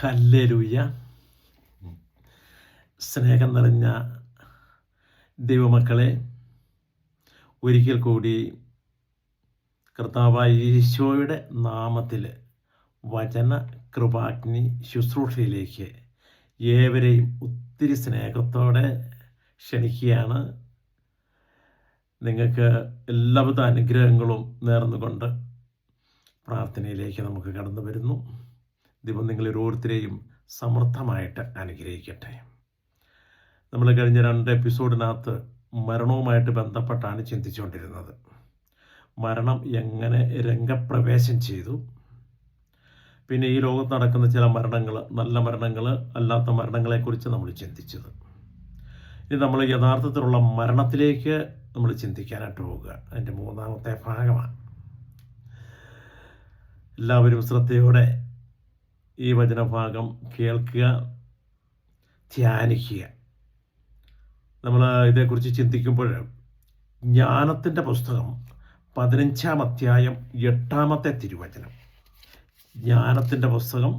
Hallelujah. സ്നേഹം നിറഞ്ഞ ദൈവമക്കളെ, ഒരിക്കൽ കൂടി കർത്താവായ ഈശോയുടെ നാമത്തിൽ വചന കൃപാഗ്നി ശുശ്രൂഷയിലേക്ക് ഏവരെയും ഒത്തിരി സ്നേഹത്തോടെ ക്ഷണിക്കുകയാണ്. നിങ്ങൾക്ക് എല്ലാവിധ അനുഗ്രഹങ്ങളും നേർന്നുകൊണ്ട് പ്രാർത്ഥനയിലേക്ക് നമുക്ക് കടന്നു വരുന്നു. ദൈവം നിങ്ങളോരോരുത്തരെയും സമൃദ്ധമായിട്ട് അനുഗ്രഹിക്കട്ടെ. നമ്മൾ കഴിഞ്ഞ 2 എപ്പിസോഡിനകത്ത് മരണവുമായിട്ട് ബന്ധപ്പെട്ടാണ് ചിന്തിച്ചുകൊണ്ടിരുന്നത്. മരണം എങ്ങനെ രംഗപ്രവേശം ചെയ്തു, പിന്നെ ഈ ലോകത്ത് നടക്കുന്ന ചില മരണങ്ങൾ, നല്ല മരണങ്ങൾ, അല്ലാത്ത മരണങ്ങളെക്കുറിച്ച് നമ്മൾ ചിന്തിച്ചത്. ഇനി നമ്മൾ യഥാർത്ഥത്തിലുള്ള മരണത്തിലേക്ക് നമ്മൾ ചിന്തിക്കാനായിട്ട് പോവുക. അതിൻ്റെ 3ാമത്തെ ഭാഗമാണ്. എല്ലാവരും ശ്രദ്ധയോടെ ഈ വചനഭാഗം കേൾക്കുക, ധ്യാനിക്കുക. നമ്മൾ ഇതേക്കുറിച്ച് ചിന്തിക്കുമ്പോൾ ജ്ഞാനത്തിൻ്റെ പുസ്തകം 15-ാം അധ്യായം 8-ാമത്തെ തിരുവചനം. ജ്ഞാനത്തിൻ്റെ പുസ്തകം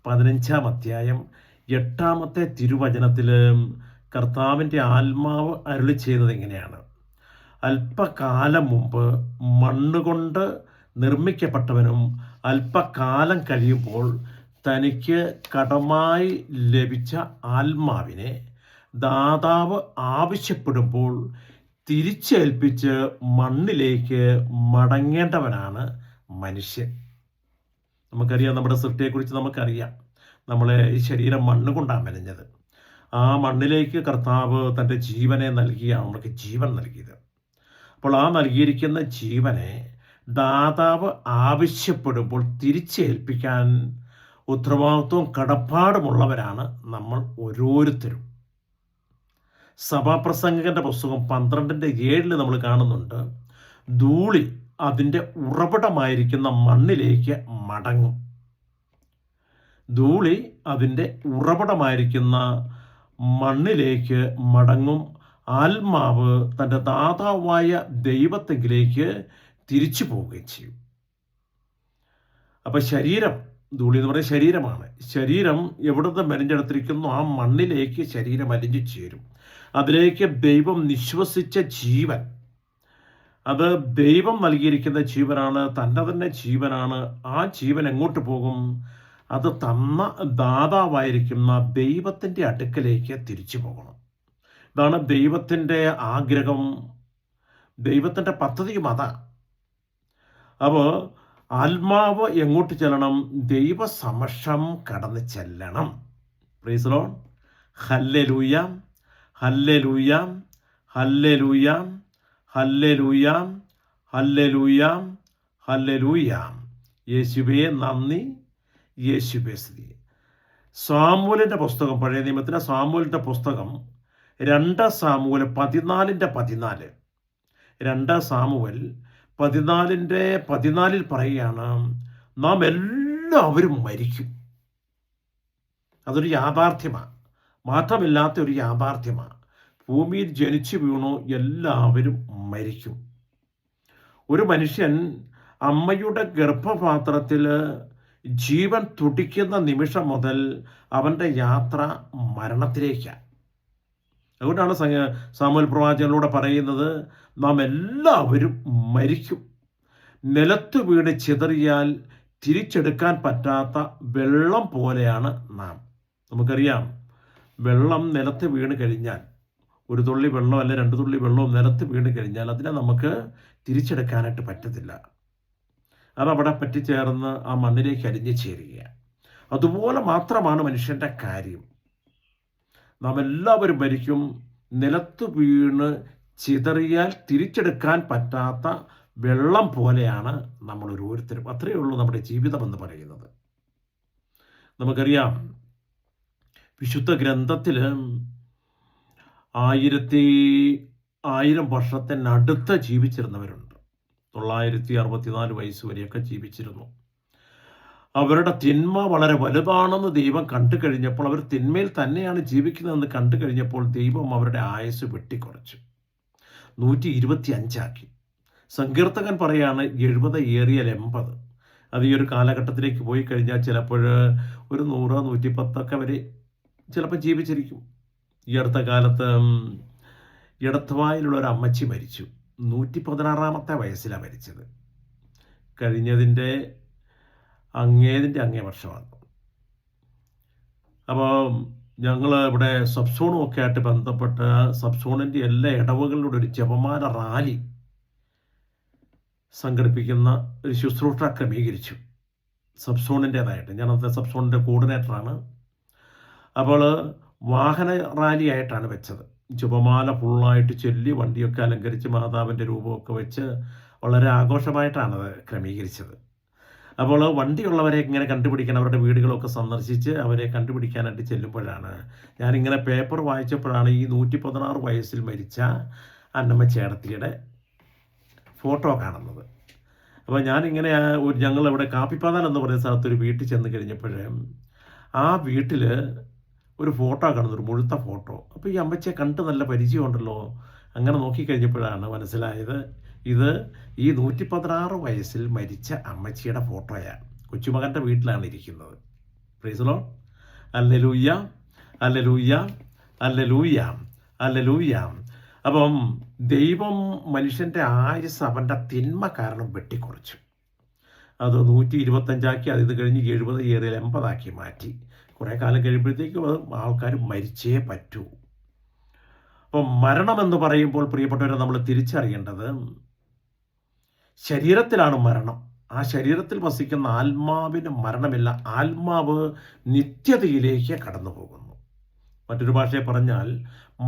15-ാം അധ്യായം 8-ാമത്തെ തിരുവചനത്തിൽ കർത്താവിൻ്റെ ആത്മാവ് അരുളി ചെയ്യുന്നത് എങ്ങനെയാണ്? അല്പകാലം മുമ്പ് മണ്ണുകൊണ്ട് നിർമ്മിക്കപ്പെട്ടവനും അല്പകാലം കഴിയുമ്പോൾ തനിക്ക് കടമായി ലഭിച്ച ആത്മാവിനെ ദാതാവ് ആവശ്യപ്പെടുമ്പോൾ തിരിച്ചേൽപ്പിച്ച് മണ്ണിലേക്ക് മടങ്ങേണ്ടവനാണ് മനുഷ്യൻ. നമുക്കറിയാം, നമ്മുടെ സൃഷ്ടിയെക്കുറിച്ച് നമുക്കറിയാം. നമ്മളെ ഈ ശരീരം മണ്ണ് കൊണ്ടാണ് മെനഞ്ഞത്. ആ മണ്ണിലേക്ക് കർത്താവ് തൻ്റെ ജീവനെ നൽകിയാണ് നമുക്ക് ജീവൻ നൽകിയത്. അപ്പോൾ ആ നൽകിയിരിക്കുന്ന ജീവനെ ദാതാവ് ആവശ്യപ്പെടുമ്പോൾ തിരിച്ചേൽപ്പിക്കാൻ ഉത്തരവാദിത്വവും കടപ്പാടുമുള്ളവരാണ് നമ്മൾ ഓരോരുത്തരും. സഭാപ്രസംഗകന്റെ പുസ്തകം 12:7 നമ്മൾ കാണുന്നുണ്ട്, ധൂളി അതിൻ്റെ ഉറവിടമായിരിക്കുന്ന മണ്ണിലേക്ക് മടങ്ങും. ധൂളി അതിൻ്റെ ഉറവിടമായിരിക്കുന്ന മണ്ണിലേക്ക് മടങ്ങും. ആത്മാവ് തൻ്റെ ദാതാവായ ദൈവത്തെങ്കിലേക്ക് തിരിച്ചു പോവുകയും ചെയ്യും. അപ്പം ശരീരം, ധൂളി എന്ന് പറയുന്ന ശരീരമാണ്. ശരീരം എവിടുന്ന് മെലിഞ്ഞെടുത്തിരിക്കുന്നു ആ മണ്ണിലേക്ക് ശരീരം അലിഞ്ഞു ചേരും. അതിലേക്ക് ദൈവം നിശ്വസിച്ച ജീവൻ, അത് ദൈവം നൽകിയിരിക്കുന്ന ജീവനാണ്, തൻ്റെ തന്നെ ജീവനാണ്. ആ ജീവൻ എങ്ങോട്ട് പോകും? അത് തന്ന ദാതാവായിരിക്കുന്ന ദൈവത്തിൻ്റെ അടുക്കലേക്ക് തിരിച്ചു പോകണം. ഇതാണ് ദൈവത്തിൻ്റെ ആഗ്രഹം, ദൈവത്തിൻ്റെ പദ്ധതിയും അതാ. അപ്പോൾ ആത്മാവ് എങ്ങോട്ട് ചെല്ലണം? ദൈവസമക്ഷം കടന്ന് ചെല്ലണം. Price the lord. Hallelujah, hallelujah, hallelujah, hallelujah, hallelujah, hallelujah. യേശുവേ നന്ദി, യേശുവേ സ്തുതി. സാമുവേലിൻ്റെ പുസ്തകം, പഴയ നിയമത്തിലെ സാമുവേലിൻ്റെ പുസ്തകം 2 സാമുവേൽ 14:14. 2 സാമുവേൽ 14:14 പറയുകയാണ്, നാം എല്ലാവരും മരിക്കും. അതൊരു യാഥാർത്ഥ്യമാണ്, മാറ്റമില്ലാത്ത ഒരു യാഥാർത്ഥ്യമാണ്. ഭൂമിയിൽ ജനിച്ചു വീണു എല്ലാവരും മരിക്കും. ഒരു മനുഷ്യൻ അമ്മയുടെ ഗർഭപാത്രത്തിൽ ജീവൻ തുടിക്കുന്ന നിമിഷം മുതൽ അവൻ്റെ യാത്ര മരണത്തിലേക്കാണ്. അതുകൊണ്ടാണ് സാമുവേൽ പ്രവാചകനിലൂടെ പറയുന്നത്, നാം എല്ലാവരും മരിക്കും. നിലത്ത് വീണ് ചിതറിയാൽ തിരിച്ചെടുക്കാൻ പറ്റാത്ത വെള്ളം പോലെയാണ് നാം. നമുക്കറിയാം, വെള്ളം നിലത്ത് വീണ് കഴിഞ്ഞാൽ, ഒരു തുള്ളി വെള്ളം അല്ല 2 തുള്ളി വെള്ളവും നിലത്ത് വീണ് കഴിഞ്ഞാൽ അതിനെ നമുക്ക് തിരിച്ചെടുക്കാനായിട്ട് പറ്റത്തില്ല. അതവിടെ പറ്റിച്ചേർന്ന് ആ മണ്ണിലേക്ക് അലിഞ്ഞു ചേരുകയാണ്. അതുപോലെ മാത്രമാണ് മനുഷ്യൻ്റെ കാര്യം. നാം എല്ലാവരും മരിക്കും. നിലത്ത് വീണ് ചിതറിയാൽ തിരിച്ചെടുക്കാൻ പറ്റാത്ത വെള്ളം പോലെയാണ് നമ്മൾ ഓരോരുത്തരും. അത്രയേ ഉള്ളൂ നമ്മുടെ ജീവിതം എന്ന് പറയുന്നത്. നമുക്കറിയാം, വിശുദ്ധ ഗ്രന്ഥത്തിൽ 1000 വർഷത്തിനടുത്ത് ജീവിച്ചിരുന്നവരുണ്ട്. 964 വയസ്സ് വരെയൊക്കെ ജീവിച്ചിരുന്നു. അവരുടെ തിന്മ വളരെ വലുതാണെന്ന് ദൈവം കണ്ടു കഴിഞ്ഞപ്പോൾ, അവർ തിന്മയിൽ തന്നെയാണ് ജീവിക്കുന്നതെന്ന് കണ്ടു കഴിഞ്ഞപ്പോൾ ദൈവം അവരുടെ ആയുസ് വെട്ടിക്കുറച്ചു, 125 ആക്കി. സങ്കീർത്തകൻ പറയാണ് 70 ഏറിയാൽ 80. അത് ഈ ഒരു കാലഘട്ടത്തിലേക്ക് പോയി കഴിഞ്ഞാൽ ചിലപ്പോൾ ഒരു 100 110 വരെ ചിലപ്പോൾ ജീവിച്ചിരിക്കും. ഈ അടുത്ത കാലത്ത് ഇടത്തുവായിലുള്ള ഒരു അമ്മച്ചി മരിച്ചു. 116 വയസ്സിലാണ് മരിച്ചത്. കഴിഞ്ഞതിൻ്റെ അങ്ങേ വർഷമാണ്. അപ്പോൾ ഞങ്ങൾ ഇവിടെ സബ് സോണും ഒക്കെ ആയിട്ട് ബന്ധപ്പെട്ട് സബ് സോണിൻ്റെ എല്ലാ ഇടവുകളിലൂടെ ഒരു ജപമാല റാലി സംഘടിപ്പിക്കുന്ന ഒരു ശുശ്രൂഷ ക്രമീകരിച്ചു സബ് സോണിൻ്റേതായിട്ട്. ഞാനത് സബ് സോണിൻ്റെ കോർഡിനേറ്ററാണ്. അപ്പോൾ വാഹന റാലി ആയിട്ടാണ് വെച്ചത്. ജപമാല ഫുള്ളായിട്ട് ചൊല്ലി വണ്ടിയൊക്കെ അലങ്കരിച്ച് മാതാവിൻ്റെ രൂപമൊക്കെ വെച്ച് വളരെ ആഘോഷമായിട്ടാണത് ക്രമീകരിച്ചത്. അപ്പോൾ വണ്ടിയുള്ളവരെ ഇങ്ങനെ കണ്ടുപിടിക്കാൻ അവരുടെ വീടുകളൊക്കെ സന്ദർശിച്ച് അവരെ കണ്ടുപിടിക്കാനായിട്ട് ചെല്ലുമ്പോഴാണ് ഞാനിങ്ങനെ പേപ്പർ വായിച്ചപ്പോഴാണ് ഈ 116 വയസ്സിൽ മരിച്ച അന്നമ്മ ചേടത്തിയുടെ ഫോട്ടോ കാണുന്നത്. അപ്പോൾ ഞാനിങ്ങനെ ഞങ്ങളിവിടെ കാപ്പിപ്പാതാൻ എന്ന് പറയുന്ന സ്ഥലത്തൊരു വീട്ടിൽ ചെന്ന് കഴിഞ്ഞപ്പോഴേ ആ വീട്ടിൽ ഒരു ഫോട്ടോ കാണുന്നു, ഒരു മുഴുത്ത ഫോട്ടോ. അപ്പോൾ ഈ അമ്മച്ചിയെ കണ്ട് നല്ല പരിചയമുണ്ടല്ലോ. അങ്ങനെ നോക്കിക്കഴിഞ്ഞപ്പോഴാണ് മനസ്സിലായത് ഇത് ഈ 116 വയസ്സിൽ മരിച്ച അമ്മച്ചിയുടെ ഫോട്ടോയാണ്. കൊച്ചുമകൻ്റെ വീട്ടിലാണ് ഇരിക്കുന്നത്. Price the lord. Hallelujah, hallelujah, hallelujah, hallelujah. അപ്പം ദൈവം മനുഷ്യൻ്റെ ആയുസ് അവൻ്റെ തിന്മ കാരണം വെട്ടിക്കുറച്ചു. അത് 125 അത് കഴിഞ്ഞ് 70 ഏറിയ 80 മാറ്റി. കുറേ കാലം കഴിയുമ്പോഴത്തേക്കും അത് ആൾക്കാർ മരിച്ചേ പറ്റൂ. അപ്പം മരണമെന്ന് പറയുമ്പോൾ പ്രിയപ്പെട്ടവരെ നമ്മൾ തിരിച്ചറിയേണ്ടത് ശരീരത്തിലാണ് മരണം. ആ ശരീരത്തിൽ വസിക്കുന്ന ആത്മാവിന് മരണമില്ല. ആത്മാവ് നിത്യതയിലേക്ക് കടന്നു പോകുന്നു. മറ്റൊരു ഭാഷയിൽ പറഞ്ഞാൽ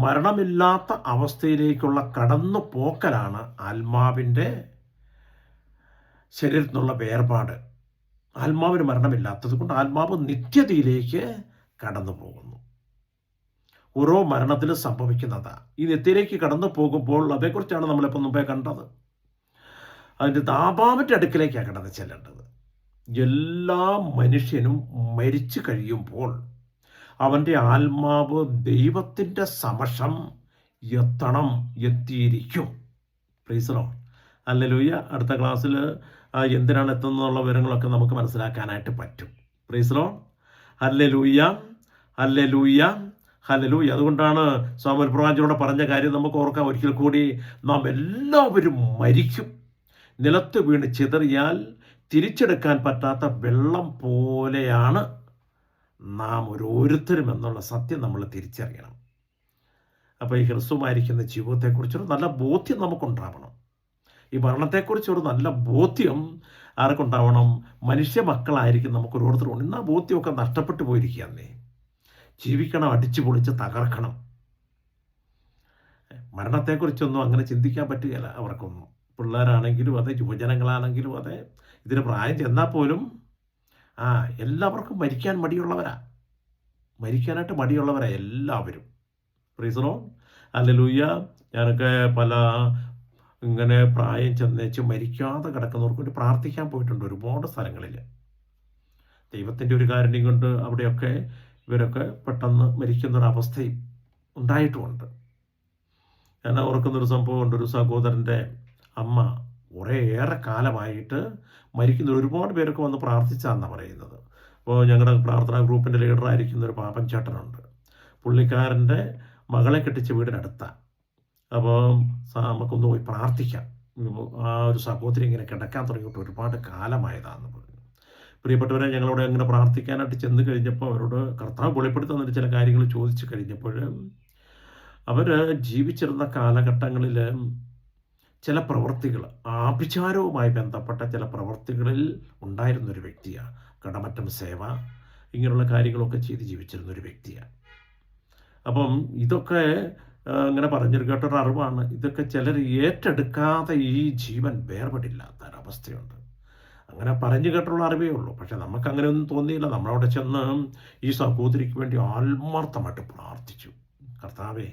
മരണമില്ലാത്ത അവസ്ഥയിലേക്കുള്ള കടന്നു പോക്കലാണ് ആത്മാവിൻ്റെ ശരീരത്തിൽ നിന്നുള്ള വേർപാട്. ആത്മാവിന് മരണമില്ലാത്തത് കൊണ്ട് ആത്മാവ് നിത്യതയിലേക്ക് കടന്നു പോകുന്നു. ഓരോ മരണത്തിലും സംഭവിക്കുന്നതാണ്. ഈ നിത്യയിലേക്ക് കടന്നു പോകുമ്പോൾ അതേക്കുറിച്ചാണ് നമ്മളിപ്പോൾ മുമ്പേ കണ്ടത്. അതിൻ്റെ ദാബാവിൻ്റെ അടുക്കിലേക്കാണ് കടന്ന് ചെല്ലേണ്ടത്. എല്ലാ മനുഷ്യനും മരിച്ചു കഴിയുമ്പോൾ അവൻ്റെ ആത്മാവ് ദൈവത്തിൻ്റെ സമക്ഷം എത്തിയിരിക്കും. Praise the lord. ഹല്ലേലൂയ. അടുത്ത ക്ലാസ്സിൽ എന്തിനാണ് എത്തുന്നതെന്നുള്ള വിവരങ്ങളൊക്കെ നമുക്ക് മനസ്സിലാക്കാനായിട്ട് പറ്റും. Praise the lord. Hallelujah, hallelujah, hallelujah. അതുകൊണ്ടാണ് സാമുവേൽ പ്രവാചകനോട് പറഞ്ഞ കാര്യം നമുക്ക് ഓർക്കാം. ഒരിക്കൽ കൂടി നാം എല്ലാവരും മരിക്കും. നിലത്ത് വീണ് ചിതറിയാൽ തിരിച്ചെടുക്കാൻ പറ്റാത്ത വെള്ളം പോലെയാണ് നാം ഓരോരുത്തരും എന്നുള്ള സത്യം നമ്മൾ തിരിച്ചറിയണം. അപ്പോൾ ഈ ഹ്രസ്വമായിരിക്കുന്ന ജീവിതത്തെക്കുറിച്ചൊരു നല്ല ബോധ്യം നമുക്കുണ്ടാവണം. ഈ മരണത്തെക്കുറിച്ചൊരു നല്ല ബോധ്യം ആർക്കുണ്ടാവണം? മനുഷ്യ മക്കളായിരിക്കും നമുക്ക് ഓരോരുത്തരും. ഇന്ന് ആ ബോധ്യമൊക്കെ നഷ്ടപ്പെട്ടു പോയിരിക്കുകയെന്നേ. ജീവിക്കണം, അടിച്ചു പൊളിച്ച് തകർക്കണം. മരണത്തെക്കുറിച്ചൊന്നും അങ്ങനെ ചിന്തിക്കാൻ പറ്റുകയില്ല അവർക്കൊന്നും. പിള്ളേരാണെങ്കിലും അതെ, യുവജനങ്ങളാണെങ്കിലും അതെ, ഇതിന് പ്രായം ചെന്നാൽ പോലും എല്ലാവർക്കും മരിക്കാൻ മരിക്കാനായിട്ട് മടിയുള്ളവരാ എല്ലാവരും. Price the lord. ഹല്ലേലൂയ. ഞാനൊക്കെ പല ഇങ്ങനെ പ്രായം ചെന്നേച്ച് മരിക്കാതെ കിടക്കുന്നവർക്ക് വേണ്ടി പ്രാർത്ഥിക്കാൻ പോയിട്ടുണ്ട് ഒരുപാട് സ്ഥലങ്ങളിൽ. ദൈവത്തിൻ്റെ ഒരു കാരുണ്യം കൊണ്ട് അവിടെയൊക്കെ ഇവരൊക്കെ പെട്ടെന്ന് മരിക്കുന്നൊരവസ്ഥയും ഉണ്ടായിട്ടുമുണ്ട്. ഞാൻ ഓർക്കുന്നൊരു സംഭവമുണ്ട്. ഒരു സഹോദരൻ്റെ അമ്മ കുറേയേറെ കാലമായിട്ട് മരിക്കുന്ന ഒരുപാട് പേരൊക്കെ വന്ന് പ്രാർത്ഥിച്ചാന്നാണ് പറയുന്നത്. അപ്പോൾ ഞങ്ങളുടെ പ്രാർത്ഥനാ ഗ്രൂപ്പിൻ്റെ ലീഡറായിരിക്കുന്ന ഒരു പാപ്പൻ ചേട്ടനുണ്ട്. പുള്ളിക്കാരൻ്റെ മകളെ കെട്ടിച്ച വീടിനടുത്താണ്. അപ്പോൾ നമുക്കൊന്ന് പോയി പ്രാർത്ഥിക്കാം. ആ ഒരു സഹോദരി ഇങ്ങനെ കിടക്കാൻ തുടങ്ങിയിട്ട് ഒരുപാട് കാലമായതാണെന്ന് പറഞ്ഞു. പ്രിയപ്പെട്ടവരെ, ഞങ്ങളവിടെ അങ്ങനെ പ്രാർത്ഥിക്കാനായിട്ട് ചെന്ന് കഴിഞ്ഞപ്പോൾ അവരോട് കർത്താവ് വെളിപ്പെടുത്തുന്ന ചില കാര്യങ്ങൾ ചോദിച്ചു കഴിഞ്ഞപ്പോൾ അവർ ജീവിച്ചിരുന്ന കാലഘട്ടങ്ങളിൽ ചില പ്രവൃത്തികൾ, ആഭിചാരവുമായി ബന്ധപ്പെട്ട ചില പ്രവൃത്തികളിൽ ഉണ്ടായിരുന്നൊരു വ്യക്തിയാണ്. കടമറ്റം സേവ, ഇങ്ങനെയുള്ള കാര്യങ്ങളൊക്കെ ചെയ്ത് ജീവിച്ചിരുന്നൊരു വ്യക്തിയാണ്. അപ്പം ഇതൊക്കെ ഇങ്ങനെ പറഞ്ഞൊരു കേട്ടൊരു അറിവാണ്. ഇതൊക്കെ ചിലർ ഏറ്റെടുക്കാതെ ഈ ജീവൻ വേർപെടില്ലാത്തൊരവസ്ഥയുണ്ട്. അങ്ങനെ പറഞ്ഞു കേട്ടുള്ള അറിവേ ഉള്ളൂ. പക്ഷെ നമുക്ക് അങ്ങനെയൊന്നും തോന്നിയില്ല. നമ്മളവിടെ ചെന്ന് ഈ സഹോദരിക്ക് വേണ്ടി ആത്മാർത്ഥമായിട്ട് പ്രാർത്ഥിച്ചു. കർത്താവേ,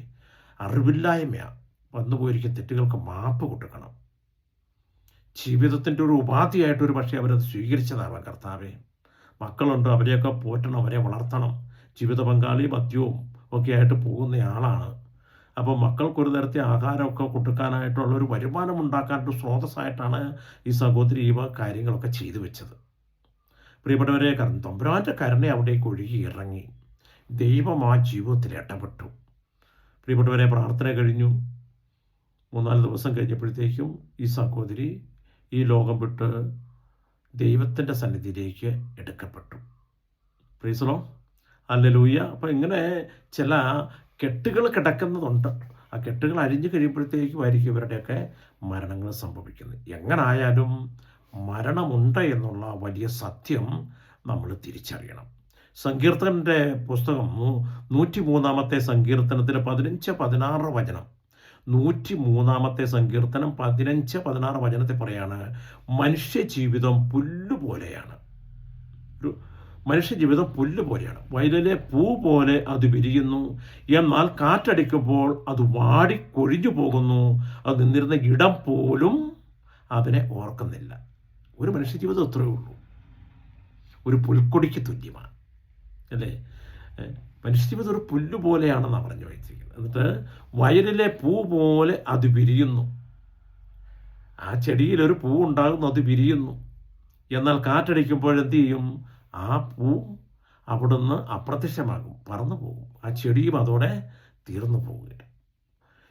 അറിവില്ലായ്മയാണ് വന്നു പോയിരിക്കുന്ന തെറ്റുകൾക്ക് മാപ്പ് കൊടുക്കണം. ജീവിതത്തിൻ്റെ ഒരു ഉപാധിയായിട്ടൊരു പക്ഷേ അവരത് സ്വീകരിച്ചതാവാം. കർത്താവേ, മക്കളുണ്ട്, അവരെയൊക്കെ പോറ്റണം, അവരെ വളർത്തണം. ജീവിത പങ്കാളി മദ്യവും ഒക്കെ ആയിട്ട് പോകുന്നയാളാണ്. അപ്പോൾ മക്കൾക്കൊരു നേരത്തെ ആഹാരമൊക്കെ കൊടുക്കാനായിട്ടുള്ളൊരു വരുമാനം ഉണ്ടാക്കാനൊരു സ്രോതസ്സായിട്ടാണ് ഈ സഹോദരി കാര്യങ്ങളൊക്കെ ചെയ്തു വെച്ചത്. പ്രിയപ്പെട്ടവരെ, തമ്പുരാൻ്റെ കരുണ അവിടേക്ക് ഒഴുകി ഇറങ്ങി. ദൈവം ആ ജീവിതത്തിൽ ഇടപെട്ടു. പ്രിയപ്പെട്ടവരെ, പ്രാർത്ഥന കഴിഞ്ഞു. 3-4 ദിവസം കഴിഞ്ഞപ്പോഴത്തേക്കും ഈ സഹോദരി ഈ ലോകം വിട്ട് ദൈവത്തിൻ്റെ സന്നിധിയിലേക്ക് എടുക്കപ്പെട്ടു. Praise the lord, hallelujah. അപ്പോൾ ഇങ്ങനെ ചില കെട്ടുകൾ കിടക്കുന്നതുണ്ട്. ആ കെട്ടുകൾ അരിഞ്ഞു കഴിയുമ്പോഴത്തേക്കും ആയിരിക്കും ഇവരുടെയൊക്കെ മരണങ്ങൾ സംഭവിക്കുന്നത്. എങ്ങനായാലും മരണമുണ്ട് എന്നുള്ള വലിയ സത്യം നമ്മൾ തിരിച്ചറിയണം. സങ്കീർത്തനൻ്റെ പുസ്തകം 103 സങ്കീർത്തനത്തിൽ 15-16 വചനം, 103 സങ്കീർത്തനം 15-16 വചനത്തെ പറയാണ്, മനുഷ്യ ജീവിതം പുല്ലുപോലെയാണ്. മനുഷ്യജീവിതം പുല്ല് പോലെയാണ്. വയലിലെ പൂ പോലെ അത് വിരിയുന്നു, എന്നാൽ കാറ്റടിക്കുമ്പോൾ അത് വാടിക്കൊഴിഞ്ഞു പോകുന്നു. അത് നിന്നിരുന്ന ഇടം പോലും അതിനെ ഓർക്കുന്നില്ല. ഒരു മനുഷ്യജീവിതം അത്രയേ ഉള്ളൂ. ഒരു പുൽക്കൊടിക്ക് തുല്യമാണ്, അല്ലേ? മനുഷ്യജീവിതം ഒരു പുല്ല് പോലെയാണെന്നാണ് പറഞ്ഞു വെച്ചിരിക്കുന്നത്. എന്നിട്ട് വയലിലെ പൂ പോലെ അത് വിരിയുന്നു. ആ ചെടിയിലൊരു പൂ ഉണ്ടാകുന്നു, അത് വിരിയുന്നു. എന്നാൽ കാറ്റടിക്കുമ്പോൾ എന്ത് ചെയ്യും? ആ പൂ അവിടുന്ന് അപ്രത്യക്ഷമാകും, പറന്നു പോകും. ആ ചെടിയും അതോടെ തീർന്നു പോവുക.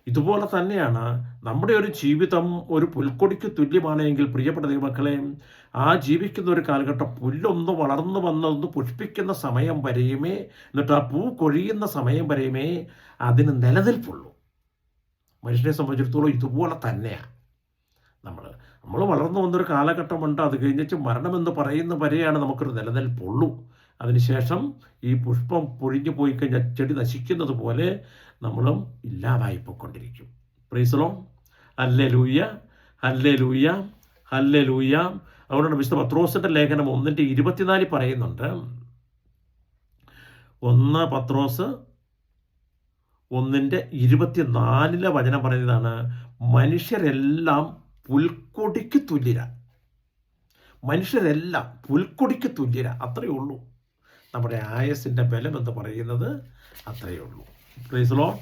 ഇതുപോലെ തന്നെയാണ് നമ്മുടെ ഒരു ജീവിതം ഒരു പുൽക്കൊടിക്ക് തുല്യമാണെങ്കിൽ, പ്രിയപ്പെട്ട ദൈവമക്കളെ, ആ ജീവിക്കുന്ന ഒരു കാലഘട്ടം പുല്ലൊന്ന് വളർന്നു വന്നൊന്ന് പുഷ്പിക്കുന്ന സമയം വരെയുമേ, എന്നിട്ട് ആ പൂ കൊഴിയുന്ന സമയം വരെയുമേ അതിന് നിലനിൽപ്പുള്ളൂ. മനുഷ്യനെ സംബന്ധിച്ചിടത്തോളം ഇതുപോലെ തന്നെയാണ്. നമ്മൾ വളർന്നു വന്നൊരു കാലഘട്ടമുണ്ട്. അത് കഴിഞ്ഞിട്ട് മരണമെന്ന് പറയുന്ന വരെയാണ് നമുക്കൊരു നിലനിൽപ്പുള്ളൂ. അതിനുശേഷം ഈ പുഷ്പം പൊഴിഞ്ഞു പോയി കഴിഞ്ഞാൽ ചെടി നശിക്കുന്നത് പോലെ നമ്മളും ഇല്ലാതായിപ്പോയിക്കൊണ്ടിരിക്കും. Praise the lord, hallelujah, hallelujah, hallelujah. അതുകൊണ്ടാണ് വിശുദ്ധ പത്രോസിൻ്റെ ലേഖനം 1:24 പറയുന്നുണ്ട്. 1 പത്രോസ് 1:24 വചനം പറയുന്നതാണ്, മനുഷ്യരെല്ലാം പുൽക്കൊടിക്ക് തുല്യര. മനുഷ്യരെല്ലാം പുൽക്കൊടിക്ക് തുല്യര. അത്രയേ ഉള്ളൂ. നമ്മുടെ ആയസിൻ്റെ ബലം എന്ന് പറയുന്നത് അത്രയേ ഉള്ളൂ. Price the lord,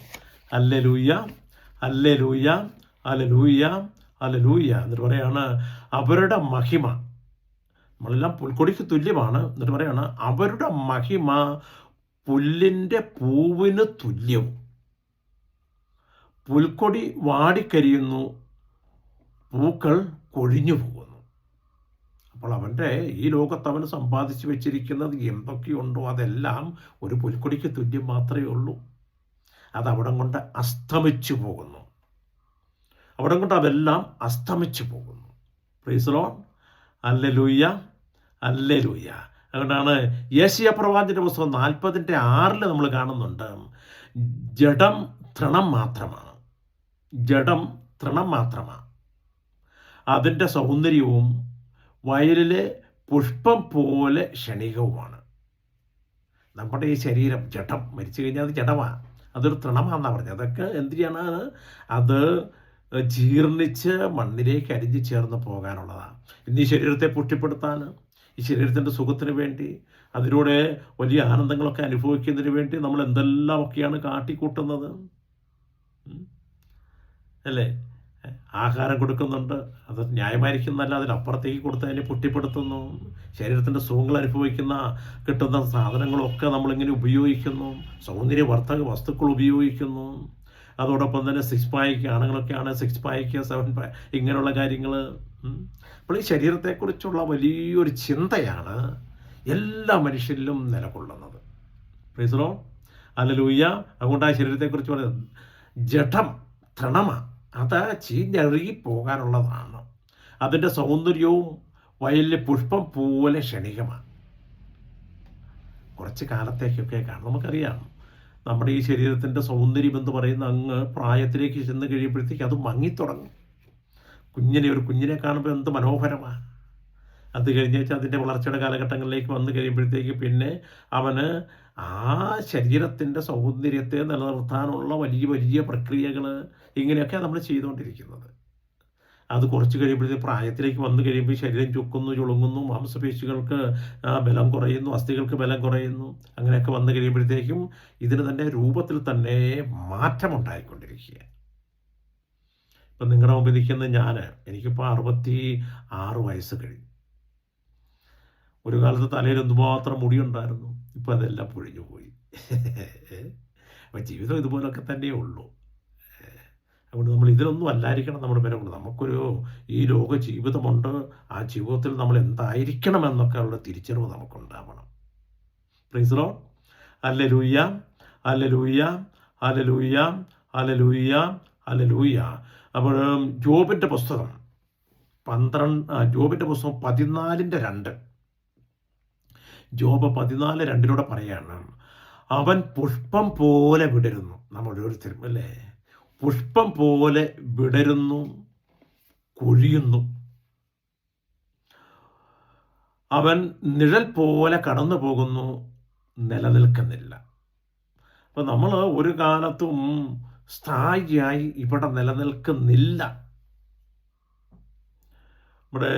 hallelujah, hallelujah, hallelujah, hallelujah. എന്നിട്ട് പറയാണ്, അവരുടെ മഹിമ, നമ്മളെല്ലാം പുൽക്കൊടിക്ക് തുല്യമാണ്. എന്നിട്ട് പറയാണ്, അവരുടെ മഹിമ പുല്ലിൻ്റെ പൂവിന് തുല്യവും. പുൽക്കൊടി വാടിക്കരിയുന്നു, പൂക്കൾ കൊഴിഞ്ഞു പോകുന്നു. അപ്പോൾ അവൻ്റെ ഈ ലോകത്ത് അവന് സമ്പാദിച്ചു വെച്ചിരിക്കുന്നത് എന്തൊക്കെയുണ്ടോ അതെല്ലാം ഒരു പുൽക്കൊടിക്ക് തുല്യം മാത്രമേ ഉള്ളൂ. അത് അവിടം കൊണ്ട് അസ്തമിച്ചു പോകുന്നു. അവിടം കൊണ്ട് അതെല്ലാം അസ്തമിച്ചു പോകുന്നു. Price the lord, hallelujah, hallelujah. അതുകൊണ്ടാണ് യെശയ്യാ പ്രവാചകന്റെ പുസ്തകം 40:6 നമ്മൾ കാണുന്നുണ്ട്, ജഡം തൃണം മാത്രമാണ്. ജഡം തൃണം മാത്രമാണ്. അതിൻ്റെ സൗന്ദര്യവും വയലിലെ പുഷ്പം പോലെ ക്ഷണികവുമാണ്. നമ്മുടെ ഈ ശരീരം ജഡം, മരിച്ചു കഴിഞ്ഞാൽ അത് ജഡമാണ്, അതൊരു തൃണമാണെന്നാണ് പറഞ്ഞത്. അതൊക്കെ എന്ത് ചെയ്യണമാണ്? അത് ജീർണിച്ച് മണ്ണിലേക്ക് അരിഞ്ഞു ചേർന്ന് പോകാനുള്ളതാണ്. ഇന്ന് ഈ ശരീരത്തെ പുഷ്ടിപ്പെടുത്താൻ, ഈ ശരീരത്തിൻ്റെ സുഖത്തിന് വേണ്ടി, അതിലൂടെ വലിയ ആനന്ദങ്ങളൊക്കെ അനുഭവിക്കുന്നതിന് വേണ്ടി നമ്മൾ എന്തെല്ലാമൊക്കെയാണ് കാട്ടിക്കൂട്ടുന്നത്, അല്ലേ? ആഹാരം കൊടുക്കുന്നുണ്ട്, അത് ന്യായമായിരിക്കുന്നല്ല, അതിനപ്പുറത്തേക്ക് കൊടുത്ത് അതിനെ പുഷ്ടിപ്പെടുത്തുന്നു. ശരീരത്തിൻ്റെ സുഖങ്ങൾ അനുഭവിക്കുന്ന കിട്ടുന്ന സാധനങ്ങളൊക്കെ നമ്മളിങ്ങനെ ഉപയോഗിക്കുന്നു. സൗന്ദര്യവർദ്ധക വസ്തുക്കൾ ഉപയോഗിക്കുന്നു. അതോടൊപ്പം തന്നെ 6 പായ്ക്ക്, ആണുങ്ങളൊക്കെയാണ് 6 പായ്ക്ക് 7 പായ്ക്ക്, ഇങ്ങനെയുള്ള കാര്യങ്ങൾ. അപ്പോൾ ഈ ശരീരത്തെക്കുറിച്ചുള്ള വലിയൊരു ചിന്തയാണ് എല്ലാ മനുഷ്യരിലും നിലകൊള്ളുന്നത്. Price the lord, hallelujah. അതുകൊണ്ട് ആ ശരീരത്തെക്കുറിച്ച് പറയുന്നത് ജഡം തൃണമാണ്, അത് ചീഞ്ഞഴുകി പോകാനുള്ളതാണ്. അതിൻ്റെ സൗന്ദര്യവും വയലിലെ പുഷ്പം പോലെ ക്ഷണികമാണ്. കുറച്ച് കാലത്തേക്കൊക്കെ കാണും. നമുക്കറിയാം, നമ്മുടെ ഈ ശരീരത്തിൻ്റെ സൗന്ദര്യം എന്ന് പറയുന്ന അങ്ങ് പ്രായത്തിലേക്ക് ചെന്ന് കഴിയുമ്പോഴത്തേക്ക് അത് മങ്ങിത്തുടങ്ങും. ഒരു കുഞ്ഞിനെ കാണുമ്പോൾ എന്ത് മനോഹരമാണ്. അത് കഴിഞ്ഞ് വെച്ചാൽ അതിൻ്റെ വളർച്ചയുടെ കാലഘട്ടങ്ങളിലേക്ക് വന്നു കഴിയുമ്പോഴത്തേക്ക് പിന്നെ അവന് ആ ശരീരത്തിൻ്റെ സൗന്ദര്യത്തെ നിലനിർത്താനുള്ള വലിയ വലിയ പ്രക്രിയകൾ ഇങ്ങനെയൊക്കെ നമ്മൾ ചെയ്തുകൊണ്ടിരിക്കുന്നത്. അത് കുറച്ച് കഴിയുമ്പോഴത്തേക്ക് പ്രായത്തിലേക്ക് വന്നു കഴിയുമ്പോൾ ശരീരം ചുക്കുന്നു, ചുളുങ്ങുന്നു, മാംസപേശികൾക്ക് ബലം കുറയുന്നു, അസ്ഥികൾക്ക് ബലം കുറയുന്നു. അങ്ങനെയൊക്കെ വന്നു കഴിയുമ്പോഴത്തേക്കും ഇതിന് തന്നെ രൂപത്തിൽ തന്നെ മാറ്റമുണ്ടായിക്കൊണ്ടിരിക്കുക. ഇപ്പം നിങ്ങളുടെ മുമ്പിൽ നിൽക്കുന്ന എനിക്കിപ്പോൾ 66 വയസ്സ് കഴിഞ്ഞു. ഒരു കാലത്ത് തലയിൽ എന്തുമാത്രം മുടിയുണ്ടായിരുന്നു, ഇപ്പം അതെല്ലാം പൊഴിഞ്ഞു പോയി. അപ്പം ജീവിതം ഇതുപോലൊക്കെ തന്നെയേ ഉള്ളൂ. അതുകൊണ്ട് നമ്മൾ ഇതിലൊന്നും അല്ലായിരിക്കണം നമ്മുടെ വില കൊണ്ട്. നമുക്കൊരു ഈ ലോക ജീവിതമുണ്ട്, ആ ജീവിതത്തിൽ നമ്മൾ എന്തായിരിക്കണം എന്നൊക്കെ ഉള്ള തിരിച്ചറിവ് നമുക്കുണ്ടാവണം. Praise the lord. Hallelujah, hallelujah, hallelujah, hallelujah, hallelujah. അപ്പോൾ ജോബിൻ്റെ പുസ്തകം 14:2 ജോബ് 14:2 പറയാണ്, അവൻ പുഷ്പം പോലെ വിടരുന്നു. നമ്മൾ ഓരോരുത്തരും അല്ലേ, പുഷ്പം പോലെ വിടരുന്നു, കൊഴിയുന്നു. അവൻ നിഴൽ പോലെ കടന്നു പോകുന്നു, നിലനിൽക്കുന്നില്ല. അപ്പം നമ്മൾ ഒരു കാലത്തും സ്ഥായിയായി ഇവിടെ നിലനിൽക്കുന്നില്ല. നമ്മുടെ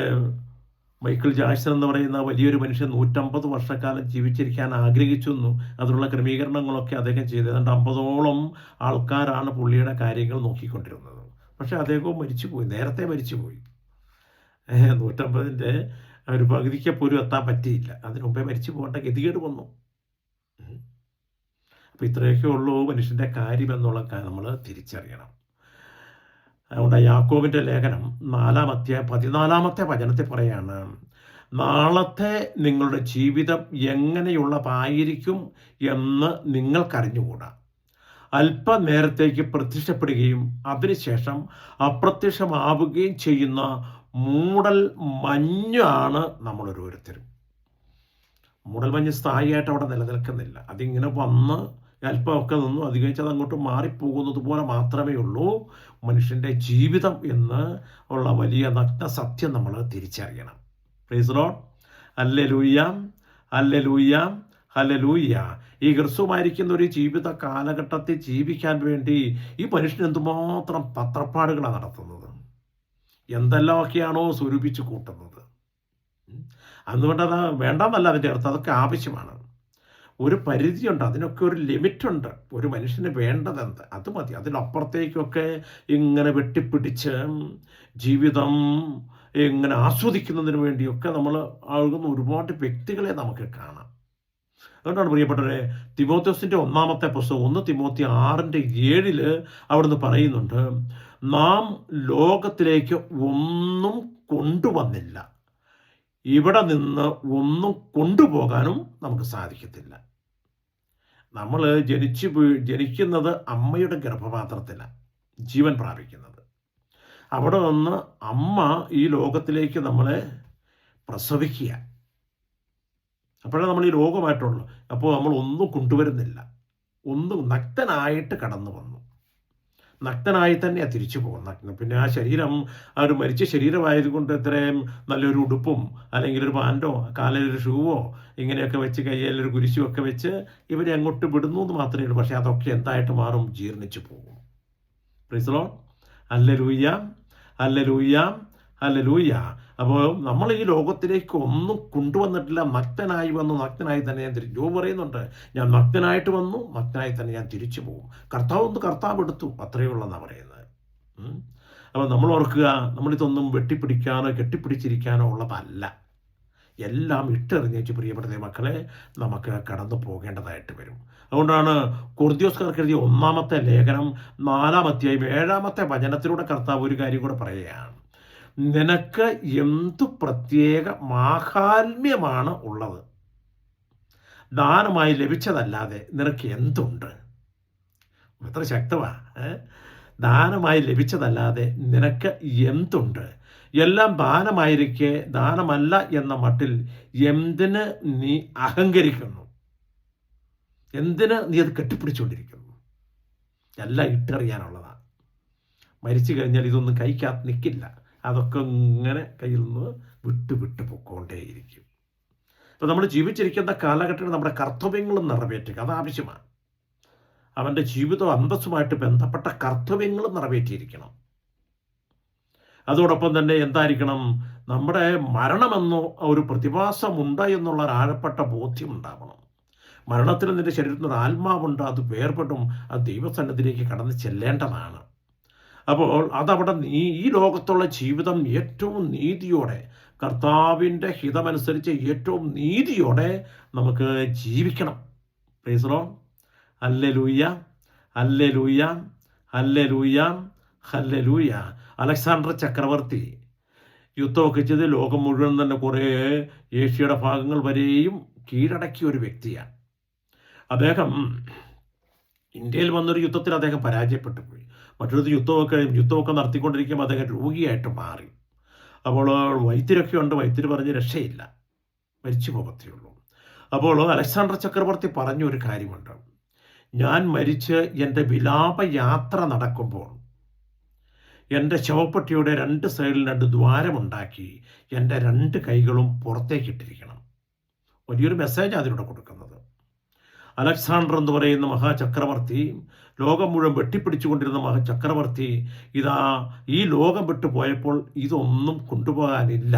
മൈക്കിൾ ജാക്സൺ എന്ന് പറയുന്ന വലിയൊരു മനുഷ്യൻ 150 വർഷക്കാലം ജീവിച്ചിരിക്കാൻ ആഗ്രഹിച്ചിരുന്നു. അതിനുള്ള ക്രമീകരണങ്ങളൊക്കെ അദ്ദേഹം ചെയ്തു. ഏതാണ്ട് 50ഓളം ആൾക്കാരാണ് പുള്ളിയുടെ കാര്യങ്ങൾ നോക്കിക്കൊണ്ടിരുന്നത്. പക്ഷേ അദ്ദേഹവും മരിച്ചുപോയി, നേരത്തെ മരിച്ചുപോയി. 150ൻ്റെ ഒരു പകുതിക്ക് പോലും എത്താൻ പറ്റിയില്ല. അതിനു മുമ്പേ മരിച്ചു പോകേണ്ട ഗതികേട് വന്നു. അപ്പോൾ ഇത്രയൊക്കെ ഉള്ളൂ മനുഷ്യൻ്റെ കാര്യം എന്നുള്ള നമ്മൾ തിരിച്ചറിയണം. അതുകൊണ്ട് യാക്കോബിൻ്റെ ലേഖനം 4-14 വചനത്തിൽ പറയാണ്, നാളത്തെ നിങ്ങളുടെ ജീവിതം എങ്ങനെയുള്ളതായിരിക്കും എന്ന് നിങ്ങൾക്കറിഞ്ഞുകൂടാ. അല്പനേരത്തേക്ക് പ്രത്യക്ഷപ്പെടുകയും അതിനുശേഷം അപ്രത്യക്ഷമാവുകയും ചെയ്യുന്ന മൂടൽ മഞ്ഞാണ് നമ്മൾ ഓരോരുത്തരും. മൂടൽ മഞ്ഞ് സ്ഥായിയായിട്ട് അവിടെ നിലനിൽക്കുന്നില്ല. അതിങ്ങനെ വന്ന് അല്പമൊക്കെ നിന്നു, അത് കഴിച്ചത് അങ്ങോട്ട് മാറിപ്പോകുന്നത് പോലെ മാത്രമേ ഉള്ളൂ മനുഷ്യൻ്റെ ജീവിതം എന്ന് ഉള്ള വലിയ നഗ്ന സത്യം നമ്മൾ തിരിച്ചറിയണം. Price the lord. Hallelujah, hallelujah, hallelujah. ഈ ഹ്രസ്വമായിരിക്കുന്ന ഒരു ജീവിത കാലഘട്ടത്തിൽ ജീവിക്കാൻ വേണ്ടി ഈ മനുഷ്യൻ എന്തുമാത്രം തത്രപ്പാടുകളാണ് നടത്തുന്നത്, എന്തെല്ലാമൊക്കെയാണോ സ്വരൂപിച്ച് കൂട്ടുന്നത്. അതുകൊണ്ടത് വേണ്ടെന്നല്ല അതിൻ്റെ അർത്ഥം, അതൊക്കെ ആവശ്യമാണ്. ഒരു പരിധിയുണ്ട്, അതിനൊക്കെ ഒരു ലിമിറ്റുണ്ട്. ഒരു മനുഷ്യന് വേണ്ടതെന്ത് അത് മതി. അതിനപ്പുറത്തേക്കൊക്കെ ഇങ്ങനെ വെട്ടിപ്പിടിച്ച് ജീവിതം ഇങ്ങനെ ആസ്വദിക്കുന്നതിന് വേണ്ടിയൊക്കെ നമ്മൾ ആകുന്ന ഒരുപാട് വ്യക്തികളെ നമുക്ക് കാണാം. അതുകൊണ്ടാണ് പ്രിയപ്പെട്ടവരെ, തിമോത്തിയോസിൻ്റെ 1-ാമത്തെ പുസ്തകം 1 തിമോത്തി 6:7 അവിടുന്ന് പറയുന്നുണ്ട്, നാം ലോകത്തിലേക്ക് ഒന്നും കൊണ്ടുവന്നില്ല, ഇവിടെ നിന്ന് ഒന്നും കൊണ്ടുപോകാനും നമുക്ക് സാധിക്കത്തില്ല. നമ്മൾ ജനിക്കുന്നത് അമ്മയുടെ ഗർഭപാത്രത്തിലാണ് ജീവൻ പ്രാപിക്കുന്നത്. അവിടെ നിന്ന് അമ്മ ഈ ലോകത്തിലേക്ക് നമ്മളെ പ്രസവിക്കുക, അപ്പോഴേ നമ്മൾ ഈ ലോകമായിട്ടുള്ളൂ. അപ്പോൾ നമ്മൾ ഒന്നും കൊണ്ടുവരുന്നില്ല, ഒന്നും നഗ്നനായിട്ട് കടന്നു വന്നു, നഗ്നനായി തന്നെയാണ് തിരിച്ചു പോകുന്നത്. പിന്നെ ആ ശരീരം, ആ ഒരു മരിച്ച ശരീരമായതുകൊണ്ട് ഇത്രയും നല്ലൊരു ഉടുപ്പും അല്ലെങ്കിൽ ഒരു പാൻറ്റോ കാലിലൊരു ഷൂവോ ഇങ്ങനെയൊക്കെ വെച്ച് കയ്യിലൊരു കുരിശും ഒക്കെ വെച്ച് ഇവരെ അങ്ങോട്ട് വിടുന്നു എന്ന് മാത്രമേ ഉള്ളൂ. പക്ഷേ അതൊക്കെ എന്തായിട്ട് മാറും? ജീർണിച്ചു പോകും. Price the lord. Hallelujah, hallelujah, hallelujah. അപ്പോൾ നമ്മൾ ഈ ലോകത്തിലേക്ക് ഒന്നും കൊണ്ടുവന്നിട്ടില്ല, നഗ്നനായി വന്നു, നഗ്നനായി തന്നെ ഞാൻ തിരിച്ചു. ജോബ് പറയുന്നുണ്ട്, ഞാൻ നഗ്നനായിട്ട് വന്നു, നഗ്നനായി തന്നെ ഞാൻ തിരിച്ചു പോകും. കർത്താവ് എടുത്തു, അത്രയേ ഉള്ളെന്നാണ് പറയുന്നത്. അപ്പോൾ നമ്മൾ ഓർക്കുക, നമ്മളിതൊന്നും വെട്ടിപ്പിടിക്കാനോ കെട്ടിപ്പിടിച്ചിരിക്കാനോ ഉള്ളതല്ല. എല്ലാം ഇട്ടെറിഞ്ഞേച്ച് പ്രിയപ്പെട്ട മക്കളെ നമുക്ക് കടന്നു പോകേണ്ടതായിട്ട് വരും. അതുകൊണ്ടാണ് കൊറിന്ത്യോസ്കാർക്ക് എഴുതിയ 1-ാമത്തെ ലേഖനം 4-ാം അധ്യായം 7-ാമത്തെ വചനത്തിലൂടെ കർത്താവ് ഒരു കാര്യം കൂടെ പറയുകയാണ്, നിനക്ക് എന്തു പ്രത്യേക മാഹാത്മ്യമാണ് ഉള്ളത്? ദാനമായി ലഭിച്ചതല്ലാതെ നിനക്ക് എന്തുണ്ട്? എത്ര ശക്തമാ! ദാനമായി ലഭിച്ചതല്ലാതെ നിനക്ക് എന്തുണ്ട്? എല്ലാം ദാനമായിരിക്കെ ദാനമല്ല എന്ന മട്ടിൽ എന്തിന് നീ അഹങ്കരിക്കുന്നു? എന്തിന് നീ അത് കെട്ടിപ്പിടിച്ചുകൊണ്ടിരിക്കുന്നു? എല്ലാം ഇട്ടെറിയാനുള്ളതാണ്. മരിച്ചു കഴിഞ്ഞാൽ ഇതൊന്നും കൈക്കകത്ത് നിൽക്കില്ല, അതൊക്കെ ഇങ്ങനെ കയ്യിൽ നിന്ന് വിട്ടു പൊക്കോണ്ടേയിരിക്കും. അപ്പോൾ നമ്മൾ ജീവിച്ചിരിക്കുന്ന കാലഘട്ടത്തിൽ നമ്മുടെ കർത്തവ്യങ്ങളും നിറവേറ്റുക, അത് ആവശ്യമാണ്. അവൻ്റെ ജീവിതം അന്തസ്സുമായിട്ട് ബന്ധപ്പെട്ട കർത്തവ്യങ്ങളും നിറവേറ്റിയിരിക്കണം. അതോടൊപ്പം തന്നെ എന്തായിരിക്കണം? നമ്മുടെ മരണമെന്നോ ഒരു പ്രതിഭാസമുണ്ട് എന്നുള്ള ഒരു ആഴപ്പെട്ട ബോധ്യം ഉണ്ടാവണം. മരണത്തിൽ നിന്റെ ശരീരത്തിൽ ഒരു ആത്മാവുണ്ട്, അത് വേർപെടും, അത് ദൈവസന്നിധിയിലേക്ക് കടന്ന് ചെല്ലേണ്ടതാണ്. അപ്പോൾ അതവിടെ ഈ ലോകത്തുള്ള ജീവിതം ഏറ്റവും നീതിയോടെ കർത്താവിൻ്റെ ഹിതമനുസരിച്ച് ഏറ്റവും നീതിയോടെ നമുക്ക് ജീവിക്കണം. Price the lord. Hallelujah, hallelujah, hallelujah, hallelujah. Alexander ചക്രവർത്തി യുദ്ധമൊക്കെ ചെയ്ത് ലോകം മുഴുവൻ തന്നെ കുറേ ഏഷ്യയുടെ ഭാഗങ്ങൾ വരെയും കീഴടക്കിയ ഒരു വ്യക്തിയാണ്. അദ്ദേഹം ഇന്ത്യയിൽ വന്നൊരു യുദ്ധത്തിൽ അദ്ദേഹം പരാജയപ്പെട്ടു പോയി. മറ്റൊരു യുദ്ധമൊക്കെ നടത്തിക്കൊണ്ടിരിക്കുമ്പോൾ അദ്ദേഹം രോഗിയായിട്ട് മാറി. അപ്പോൾ വൈദ്യരൊക്കെ ഉണ്ട്. വൈദ്യർ പറഞ്ഞ് രക്ഷയില്ല, മരിച്ചു പോകത്തേ ഉള്ളൂ. അപ്പോൾ അലക്സാണ്ടർ ചക്രവർത്തി പറഞ്ഞൊരു കാര്യമുണ്ട്. ഞാൻ മരിച്ച് എൻ്റെ വിലാപയാത്ര നടക്കുമ്പോൾ എൻ്റെ ശവപ്പെട്ടിയുടെ 2 സൈഡിൽ 2 ദ്വാരമുണ്ടാക്കി എൻ്റെ 2 കൈകളും പുറത്തേക്കിട്ടിരിക്കണം. വലിയൊരു മെസ്സേജ് അതിലൂടെ കൊടുക്കുന്നത്. അലക്സാണ്ടർ എന്ന് പറയുന്ന മഹാചക്രവർത്തി, ലോകം മുഴുവൻ വെട്ടിപ്പിടിച്ചുകൊണ്ടിരുന്ന മഹാചക്രവർത്തി, ഈ ലോകം വിട്ടു പോയപ്പോൾ ഇതൊന്നും കൊണ്ടുപോകാനില്ല,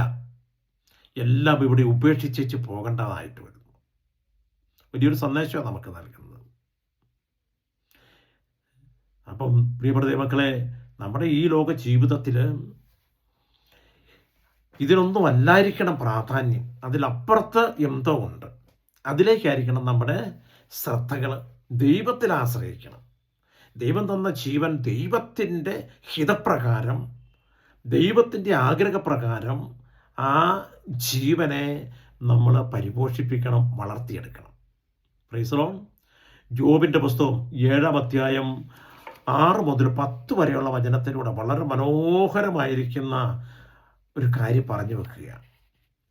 എല്ലാം ഇവിടെ ഉപേക്ഷിച്ച് പോകേണ്ടതായിട്ട് വരുന്നു. വലിയൊരു സന്ദേശമാണ് നമുക്ക് നൽകുന്നത്. അപ്പം പ്രിയപ്പെട്ട ദൈവമക്കളെ, നമ്മുടെ ഈ ലോക ജീവിതത്തിൽ ഇതിനൊന്നും അല്ലായിരിക്കണം പ്രാധാന്യം. അതിലപ്പുറത്ത് എന്തോ ഉണ്ട്. അതിലേക്കായിരിക്കണം നമ്മുടെ ശ്രദ്ധകൾ. ദൈവത്തിൽ ആശ്രയിക്കണം. ദൈവം തന്ന ജീവൻ ദൈവത്തിൻ്റെ ഹിതപ്രകാരം, ദൈവത്തിൻ്റെ ആഗ്രഹപ്രകാരം ആ ജീവനെ നമ്മൾ പരിപോഷിപ്പിക്കണം, വളർത്തിയെടുക്കണം. Praise the lord. ജോബിൻ്റെ പുസ്തകം 7-ാം അധ്യായം 6 മുതൽ 10 വരെയുള്ള വചനത്തിലൂടെ വളരെ മനോഹരമായിരിക്കുന്ന ഒരു കാര്യം പറഞ്ഞു വെക്കുകയാണ്.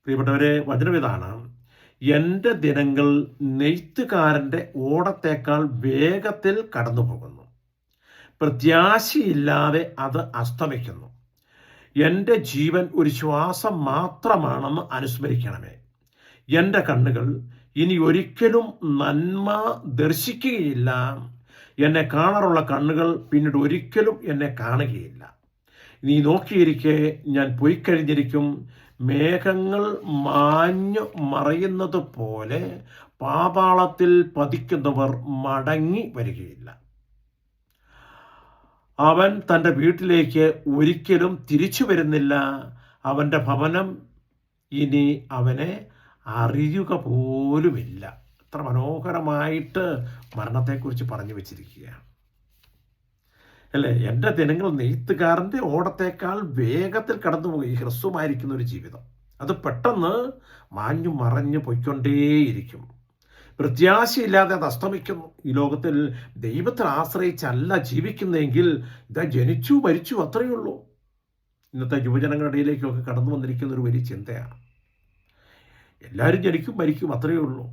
പ്രിയപ്പെട്ടവരെ, വചനം ഇതാണ്: എൻ്റെ ദിനങ്ങൾ നെയ്ത്തുകാരൻ്റെ ഓടത്തേക്കാൾ വേഗത്തിൽ കടന്നു പോകുന്നു, പ്രത്യാശയില്ലാതെ അത് അസ്തമിക്കുന്നു. എൻ്റെ ജീവൻ ഒരു ശ്വാസം മാത്രമാണെന്ന് അനുസ്മരിക്കണമേ. എൻ്റെ കണ്ണുകൾ ഇനി ഒരിക്കലും നന്മ ദർശിക്കുകയില്ല. എന്നെ കാണാറുള്ള കണ്ണുകൾ പിന്നീട് ഒരിക്കലും എന്നെ കാണുകയില്ല. നീ നോക്കിയിരിക്കെ ഞാൻ പോയിക്കഴിഞ്ഞിരിക്കും. മേഘങ്ങൾ മാഞ്ഞു മറയുന്നത് പോലെ പാതാളത്തിൽ പതിക്കുന്നവർ മടങ്ങി വരികയില്ല. അവൻ തൻ്റെ വീട്ടിലേക്ക് ഒരിക്കലും തിരിച്ചു വരുന്നില്ല. അവൻ്റെ ഭവനം ഇനി അവനെ അറിയുക പോലുമില്ല. എത്ര മനോഹരമായിട്ട് മരണത്തെക്കുറിച്ച് പറഞ്ഞു വെച്ചിരിക്കുകയാണ് അല്ലേ. എൻ്റെ ദിനങ്ങൾ നെയ്ത്തുകാരൻ്റെ ഓടത്തേക്കാൾ വേഗത്തിൽ കടന്നുപോയി ഹ്രസ്വമായിരിക്കുന്ന ഒരു ജീവിതം. അത് പെട്ടെന്ന് മാഞ്ഞു മറഞ്ഞു പോയിക്കൊണ്ടേയിരിക്കും. പ്രത്യാശയില്ലാതെ അത് അസ്തമിക്കുന്നു. ഈ ലോകത്തിൽ ദൈവത്തിൽ ആശ്രയിച്ചല്ല ജീവിക്കുന്നതെങ്കിൽ ജനിച്ചു മരിച്ചു, അത്രയേ ഉള്ളൂ. ഇന്നത്തെ യുവജനങ്ങളുടെ ഇടയിലേക്കൊക്കെ കടന്നു വന്നിരിക്കുന്ന ഒരു വലിയ ചിന്തയാണ്. എല്ലാവരും ജനിക്കും മരിക്കും, അത്രയേ ഉള്ളൂ.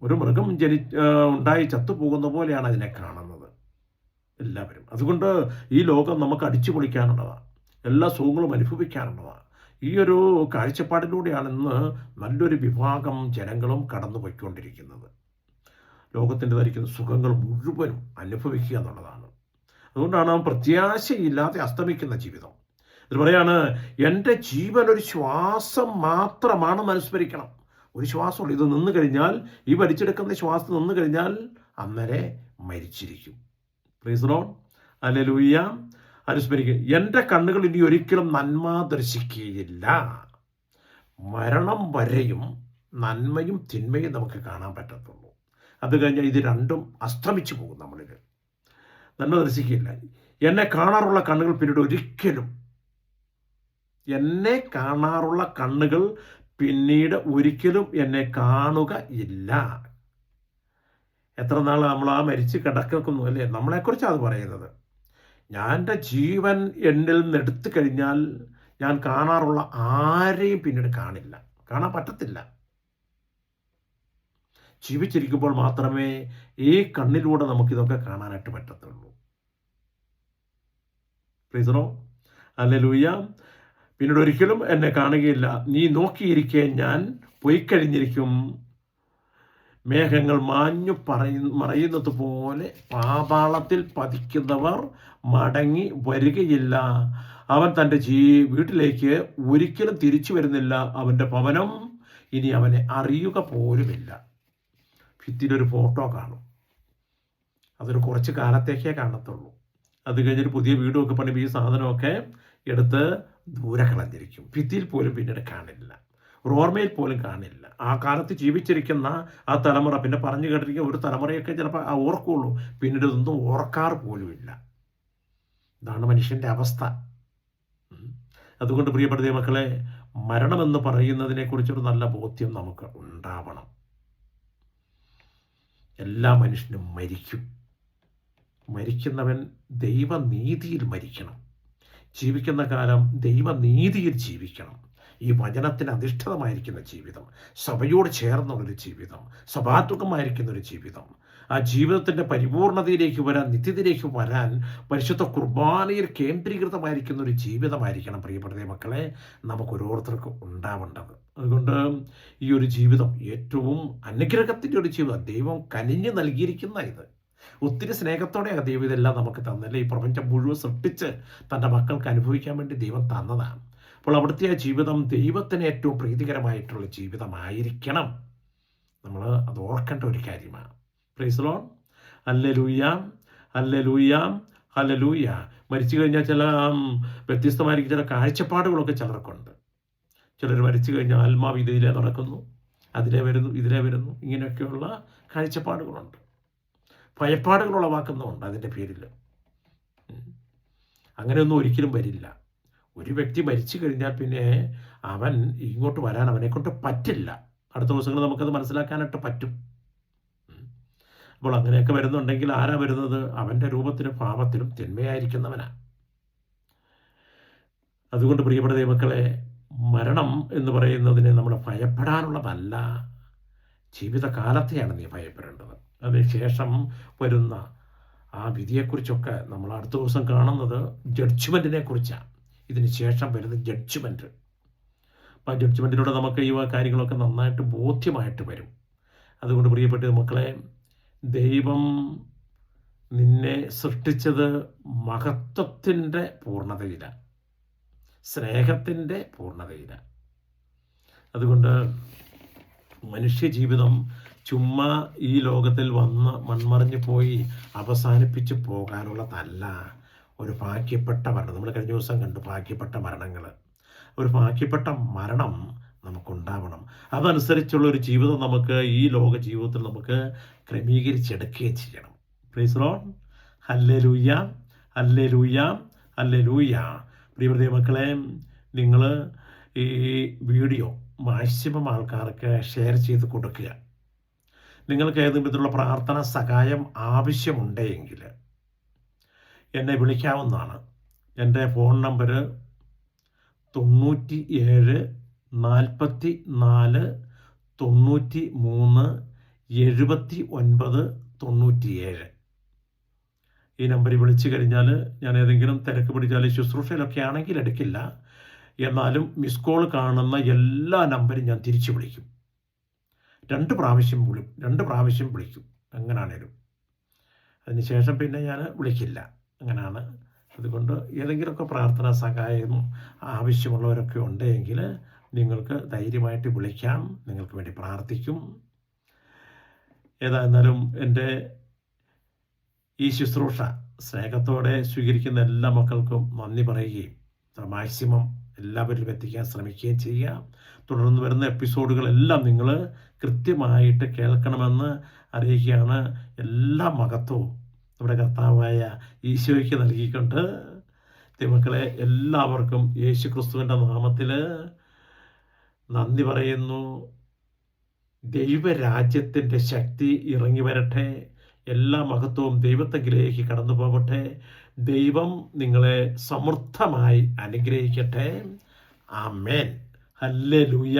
ഒരു മൃഗം ഉണ്ടായി ചത്തുപോകുന്ന പോലെയാണ് അതിനെ കാണുന്നത് എല്ലാവരും. അതുകൊണ്ട് ഈ ലോകം നമുക്ക് അടിച്ചു പൊളിക്കാനുള്ളതാണ്, എല്ലാ സുഖങ്ങളും അനുഭവിക്കാനുള്ളതാണ്. ഈ ഒരു കാഴ്ചപ്പാടിലൂടെയാണ് ഇന്ന് നല്ലൊരു വിഭാഗം ജനങ്ങളും കടന്നു പോയിക്കൊണ്ടിരിക്കുന്നത്. ലോകത്തിൻ്റെ ധരിക്കുന്ന സുഖങ്ങൾ മുഴുവനും അനുഭവിക്കുക എന്നുള്ളതാണ്. അതുകൊണ്ടാണ് പ്രത്യാശയില്ലാതെ അസ്തമിക്കുന്ന ജീവിതം. ഇത് പറയാണ്, എൻ്റെ ജീവൻ ഒരു ശ്വാസം മാത്രമാണെന്ന് അനുസ്മരിക്കണം. ഒരു ശ്വാസമുള്ളൂ. ഇത് നിന്ന് കഴിഞ്ഞാൽ, ഈ വലിച്ചെടുക്കുന്ന ശ്വാസം നിന്ന് കഴിഞ്ഞാൽ അന്നേരെ മരിച്ചിരിക്കും. Praise the lord. ഹല്ലേലൂയ. അനുസ്മരിക്കുക. എൻ്റെ കണ്ണുകൾ ഇനി ഒരിക്കലും നന്മ ദർശിക്കുകയില്ല. മരണം വരെയും നന്മയും തിന്മയും നമുക്ക് കാണാൻ പറ്റത്തുള്ളൂ. അത് കഴിഞ്ഞാൽ ഇത് രണ്ടും അസ്തമിച്ചു പോകും. നമ്മളിൽ നന്മ ദർശിക്കുകയില്ല. എന്നെ കാണാറുള്ള കണ്ണുകൾ പിന്നീട് ഒരിക്കലും, എന്നെ കാണാറുള്ള കണ്ണുകൾ പിന്നീട് ഒരിക്കലും എന്നെ കാണുക ഇല്ല. എത്ര നാൾ നമ്മൾ ആ മരിച്ച് കിടക്കുന്നു അല്ലേ, നമ്മളെക്കുറിച്ചാണ് അത് പറയുന്നത്. എൻ്റെ ജീവൻ എന്നിൽ നിന്ന് എടുത്തു കഴിഞ്ഞാൽ ഞാൻ കാണാറുള്ള ആരെയും പിന്നീട് കാണില്ല, കാണാൻ പറ്റത്തില്ല. ജീവിച്ചിരിക്കുമ്പോൾ മാത്രമേ ഈ കണ്ണിലൂടെ നമുക്കിതൊക്കെ കാണാനായിട്ട് പറ്റത്തുള്ളൂ. Price the lord. ഹല്ലേലൂയ. പിന്നീട് ഒരിക്കലും എന്നെ കാണുകയില്ല. നീ നോക്കിയിരിക്കെ ഞാൻ പോയിക്കഴിഞ്ഞിരിക്കും. മേഘങ്ങൾ മാഞ്ഞു മറയുന്നത് പോലെ പാതാളത്തിൽ പതിക്കുന്നവർ മടങ്ങി വരികയില്ല. അവൻ തൻ്റെ വീട്ടിലേക്ക് ഒരിക്കലും തിരിച്ചു വരുന്നില്ല. അവൻ്റെ ഭവനം ഇനി അവനെ അറിയുക പോലുമില്ല. ഭിത്തിയിലൊരു ഫോട്ടോ കാണും, അതൊരു കുറച്ച് കാലത്തേക്കേ കാണത്തുള്ളൂ. അത് കഴിഞ്ഞൊരു പുതിയ വീടുമൊക്കെ പണിയുമ്പോൾ ഈ സാധനമൊക്കെ എടുത്ത് ദൂരെ കളഞ്ഞിരിക്കും. ഭിത്തിയിൽ പോലും പിന്നീട് കാണില്ല, ഓർമ്മയിൽ പോലും കാണില്ല. ആ കാലത്ത് ജീവിച്ചിരിക്കുന്ന ആ തലമുറ, പിന്നെ പറഞ്ഞു കേട്ടിരിക്കുന്ന ഒരു തലമുറയൊക്കെ ചിലപ്പോൾ ഓർക്കുള്ളൂ, പിന്നീട് ഇതൊന്നും ഓർക്കാറ് പോലുമില്ല. ഇതാണ് മനുഷ്യൻ്റെ അവസ്ഥ. അതുകൊണ്ട് പ്രിയപ്പെട്ട ദൈവമക്കളെ, മരണമെന്ന് പറയുന്നതിനെക്കുറിച്ചൊരു നല്ല ബോധ്യം നമുക്ക് ഉണ്ടാവണം. എല്ലാ മനുഷ്യനും മരിക്കും. മരിക്കുന്നവൻ ദൈവനീതിയിൽ മരിക്കണം. ജീവിക്കുന്ന കാലം ദൈവനീതിയിൽ ജീവിക്കണം. ഈ വചനത്തിന് അധിഷ്ഠിതമായിരിക്കുന്ന ജീവിതം, സഭയോട് ചേർന്നുള്ളൊരു ജീവിതം, സഭാത്മകമായിരിക്കുന്നൊരു ജീവിതം, ആ ജീവിതത്തിൻ്റെ പരിപൂർണതയിലേക്ക് വരാൻ, നിത്യതയിലേക്ക് വരാൻ പരിശുദ്ധ കുർബാനയിൽ കേന്ദ്രീകൃതമായിരിക്കുന്ന ഒരു ജീവിതമായിരിക്കണം പ്രിയപ്പെട്ട മക്കളെ നമുക്ക് ഓരോരുത്തർക്കും ഉണ്ടാവേണ്ടത്. അതുകൊണ്ട് ഈ ഒരു ജീവിതം ഏറ്റവും അനുഗ്രഹത്തിൻ്റെ ഒരു ജീവിതം, ദൈവം കനിഞ്ഞ് നൽകിയിരിക്കുന്ന ഇത്. ഒത്തിരി സ്നേഹത്തോടെയാണ് ദൈവം ഇതെല്ലാം നമുക്ക് തന്നല്ലേ. ഈ പ്രപഞ്ചം മുഴുവൻ സൃഷ്ടിച്ച് തൻ്റെ മക്കൾക്ക് അനുഭവിക്കാൻ വേണ്ടി ദൈവം തന്നതാണ്. അപ്പോൾ അവിടുത്തെ ആ ജീവിതം ദൈവത്തിന് ഏറ്റവും പ്രീതികരമായിട്ടുള്ള ജീവിതമായിരിക്കണം. നമ്മൾ അത് ഓർക്കേണ്ട ഒരു കാര്യമാണ്. Price the lord. Hallelujah, hallelujah, hallelujah. മരിച്ചു കഴിഞ്ഞാൽ ചില വ്യത്യസ്തമായിരിക്കും ചില കാഴ്ചപ്പാടുകളൊക്കെ ചിലർക്കുണ്ട്. ചിലർ മരിച്ചു കഴിഞ്ഞാൽ ആത്മാവ് ഇതിലേ നടക്കുന്നു, അതിലേ വരുന്നു, ഇതിലേ വരുന്നു, ഇങ്ങനെയൊക്കെയുള്ള കാഴ്ചപ്പാടുകളുണ്ട്. ഭയപ്പാടുകൾ ഉളവാക്കുന്നുണ്ട് അതിൻ്റെ പേരിൽ. അങ്ങനെയൊന്നും ഒരിക്കലും വരില്ല. ഒരു വ്യക്തി മരിച്ചു കഴിഞ്ഞാൽ പിന്നെ അവൻ ഇങ്ങോട്ട് വരാൻ അവനെക്കൊണ്ട് പറ്റില്ല. അടുത്ത ദിവസങ്ങൾ നമുക്കത് മനസ്സിലാക്കാനായിട്ട് പറ്റും. അപ്പോൾ അങ്ങനെയൊക്കെ വരുന്നുണ്ടെങ്കിൽ ആരാ വരുന്നത്? അവൻ്റെ രൂപത്തിലും ഭാവത്തിലും തിന്മയായിരിക്കുന്നവനാണ്. അതുകൊണ്ട് പ്രിയപ്പെട്ട ദൈവമക്കളെ, മരണം എന്ന് പറയുന്നതിനെ നമ്മൾ ഭയപ്പെടാനുള്ളതല്ല. ജീവിതകാലത്തെയാണ് നീ ഭയപ്പെടേണ്ടത്. അതിനുശേഷം വരുന്ന ആ വിധിയെക്കുറിച്ചൊക്കെ നമ്മൾ അടുത്ത ദിവസം കാണുന്നത് ജഡ്ജ്മെൻറ്റിനെ കുറിച്ചാണ്. ഇതിന് ശേഷം വരുന്ന ജഡ്ജ്മെൻറ്റ്. അപ്പോൾ ആ ജഡ്ജ്മെൻറ്റിലൂടെ നമുക്ക് ഈ കാര്യങ്ങളൊക്കെ നന്നായിട്ട് ബോധ്യമായിട്ട് വരും. അതുകൊണ്ട് പ്രിയപ്പെട്ട മക്കളെ, ദൈവം നിന്നെ സൃഷ്ടിച്ചത് മഹത്വത്തിൻ്റെ പൂർണ്ണതയിലാണ്, സ്നേഹത്തിൻ്റെ പൂർണ്ണതയിലാണ്. അതുകൊണ്ട് മനുഷ്യജീവിതം ചുമ്മാ ഈ ലോകത്തിൽ വന്ന് മൺമറിഞ്ഞു പോയി അവസാനിപ്പിച്ച് പോകാനുള്ളതല്ല. ഒരു ഭാഗ്യപ്പെട്ട മരണം, നമ്മൾ കഴിഞ്ഞ ദിവസം കണ്ടു ഭാഗ്യപ്പെട്ട മരണങ്ങൾ. ഒരു ഭാഗ്യപ്പെട്ട മരണം നമുക്കുണ്ടാവണം. അതനുസരിച്ചുള്ള ഒരു ജീവിതം നമുക്ക് ഈ ലോക ജീവിതത്തിൽ നമുക്ക് ക്രമീകരിച്ചെടുക്കുകയും ചെയ്യണം. Price the lord. Hallelujah, hallelujah, hallelujah. പ്രിയപ്പെട്ട മക്കളെ, നിങ്ങൾ ഈ വീഡിയോ മാക്സിമം ആൾക്കാർക്ക് ഷെയർ ചെയ്ത് കൊടുക്കുക. നിങ്ങൾക്ക് ഏതെങ്കിലും വിധത്തിലുള്ള പ്രാർത്ഥന സഹായം ആവശ്യമുണ്ടെങ്കിൽ എന്നെ വിളിക്കാവുന്നതാണ്. എൻ്റെ ഫോൺ നമ്പർ 97 44 93 79 97. ഈ നമ്പറിൽ വിളിച്ചു കഴിഞ്ഞാൽ ഞാൻ ഏതെങ്കിലും തിരക്ക് പിടിച്ചാൽ ശുശ്രൂഷയിലൊക്കെ ആണെങ്കിൽ എടുക്കില്ല. എന്നാലും മിസ് കോൾ കാണുന്ന എല്ലാ നമ്പരും ഞാൻ തിരിച്ചു വിളിക്കും. 2 പ്രാവശ്യം വിളിക്കും എങ്ങനെയാണേലും. അതിനുശേഷം പിന്നെ ഞാൻ വിളിക്കില്ല, അങ്ങനെയാണ്. അതുകൊണ്ട് ഏതെങ്കിലുമൊക്കെ പ്രാർത്ഥനാ സഹായം ആവശ്യമുള്ളവരൊക്കെ ഉണ്ടെങ്കിൽ നിങ്ങൾക്ക് ധൈര്യമായിട്ട് വിളിക്കാം, നിങ്ങൾക്ക് വേണ്ടി പ്രാർത്ഥിക്കും. ഏതായിരുന്നാലും എൻ്റെ ഈ ശുശ്രൂഷ സ്നേഹത്തോടെ സ്വീകരിക്കുന്ന എല്ലാ മക്കൾക്കും നന്ദി പറയുകയും മാക്സിമം എല്ലാവരിലും എത്തിക്കാൻ ശ്രമിക്കുകയും ചെയ്യുക. തുടർന്ന് വരുന്ന എപ്പിസോഡുകളെല്ലാം നിങ്ങൾ കൃത്യമായിട്ട് കേൾക്കണമെന്ന് അറിയിക്കുകയാണ്. എല്ലാ മഹത്വവും നമ്മുടെ കർത്താവായ ഈശോയ്ക്ക് നൽകിക്കൊണ്ട് മക്കളെ എല്ലാവർക്കും യേശു ക്രിസ്തുവിൻ്റെ നാമത്തിൽ നന്ദി പറയുന്നു. ദൈവരാജ്യത്തിൻ്റെ ശക്തി ഇറങ്ങി വരട്ടെ. എല്ലാ മഹത്വവും ദൈവത്തെങ്കിലേക്ക് കടന്നു പോകട്ടെ. ദൈവം നിങ്ങളെ സമൃദ്ധമായി അനുഗ്രഹിക്കട്ടെ. ആമേൻ. ഹല്ലേലൂയ.